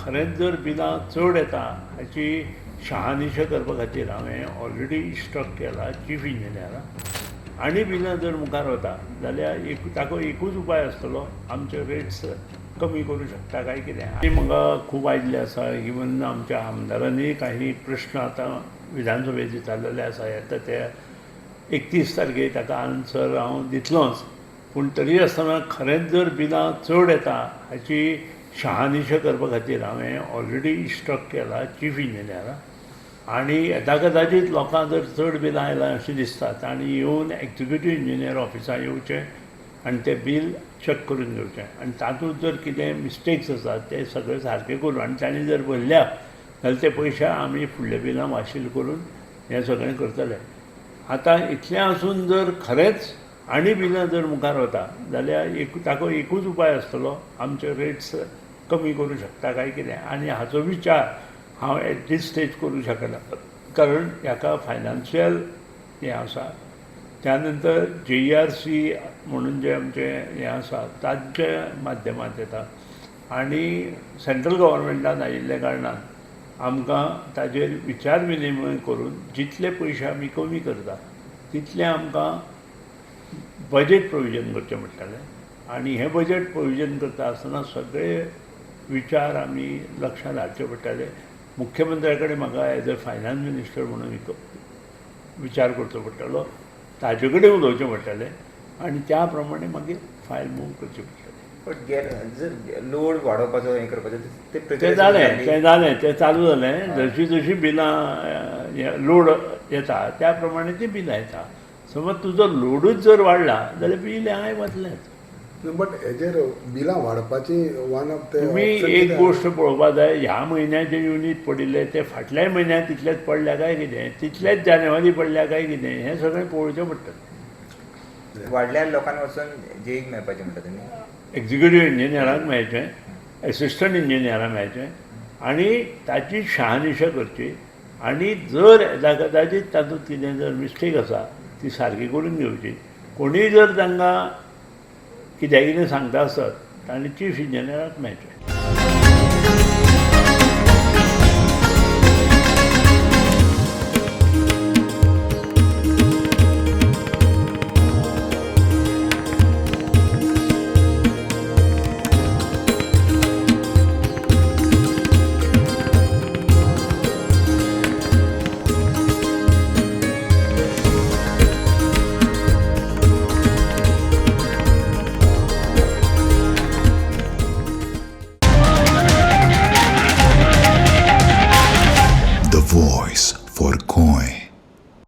खरेंच जर बिलां चड येता हाची शहानिशा करपा खातीर हांवें ऑलरेडी इन्स्ट्रक्ट केला चीफ इंजिनियराक आनी बिलां जर मुखार वता जाल्यार ताका एकूच उपाय आसतलो आमचे रेट्स कमी करूं शकता काय कितें आनी म्हाका खूब आयिल्ले आसा इवन आमच्या आमदारांनी काही प्रश्न आतां विधानसभेत विचारलेले आसा येता ते 31 तारखेक ताका आन्सर हांव दितलोच पूण तरी आसतना खरेंच जर बिलां चड येता हाची शहानिशा करपा खातीर हांवें ऑलरेडी इन्स्ट्रक्ट केला चीफ इंजिनियराक आनी येता कदाचित लोकां जर चड बिलां आयलां अशें दिसतात आनी येवन एक्झिक्युटीव इंजिनियर ऑफिसांत येवचें आनी तें बील चॅक करून घेवचें आनी तातूंत जर कितें मिस्टेक्स आसात ते सगळे सारके करून आनी तांणी जर भरल्या जाल्यार ते पयशे आमी फुडल्या बिलां वाशील करून हें सगळें करतले. आतां इतलें आसून जर खरेंच आनी बिलां जर मुखार वता जाल्यार ताका एकूच उपाय आसतलो आमचे रेट्स कमी करूं शकता काय कितें आनी हाचो विचार हांव एट दीस स्टेज करूं शकना कारण हाका फायनान्शियल हें आसा. त्या नंतर JERC म्हणून जे आमचे हें आसा तांचे माध्यमांत येता आनी सेंट्रल गव्हर्मेंटान आयिल्ल्या कारणान आमकां ताजेर विचार विनिमय करून जितले पयशे आमी कमी करता तितलें आमकां बजेट प्रोविजन करचें पडटलें आनी हें बजेट प्रोविजन करता आसतना सगळे विचार आमी लक्षांत हाडचे पडटले. मुख्यमंत्र्या कडेन म्हाका एज अ फायनान्स मिनिस्टर म्हणून विचार करचो पडटलो ताजे कडेन उलोवचें पडटलें आनी त्या प्रमाणे मागीर फायल मूव करची पडटली. जर लोड वाडोवपाचो हें करपाचो तें जालें तें चालू जालें जशी जशी बिलां लोड येता त्या प्रमाणे ती बिलां येता. समज तुजो लोडूच जर वाडला जाल्यार बील हाय वतलेंच. बट हेजेर बिलां वाडपाची वन ऑफ द तुमी एक गोश्ट पळोवपा जाय ह्या म्हयन्याचे युनीट पडिल्ले ते फाटल्याय म्हयन्याक तितलेच पडल्या काय कितें तितलेच जानेवारी पडल्या काय कितें हें सगळें पळोवचें पडटलें. वाडल्या लोकांक वचून जेईक मेळपाचें म्हणटा तुमी एक्झिक्युटीव इंजिनियराक मेळचें एसिस्टंट इंजिनियराक मेळचें आनी ताची शहानिशा करची आनी जर कदाचित तातूंत कितें जर मिस्टेक आसा ती सारकी करून घेवची. कोणीय जर तांकां कितें सांगता आसत तांणी चीफ इंजिनियराक मेळचें. The voice for coin.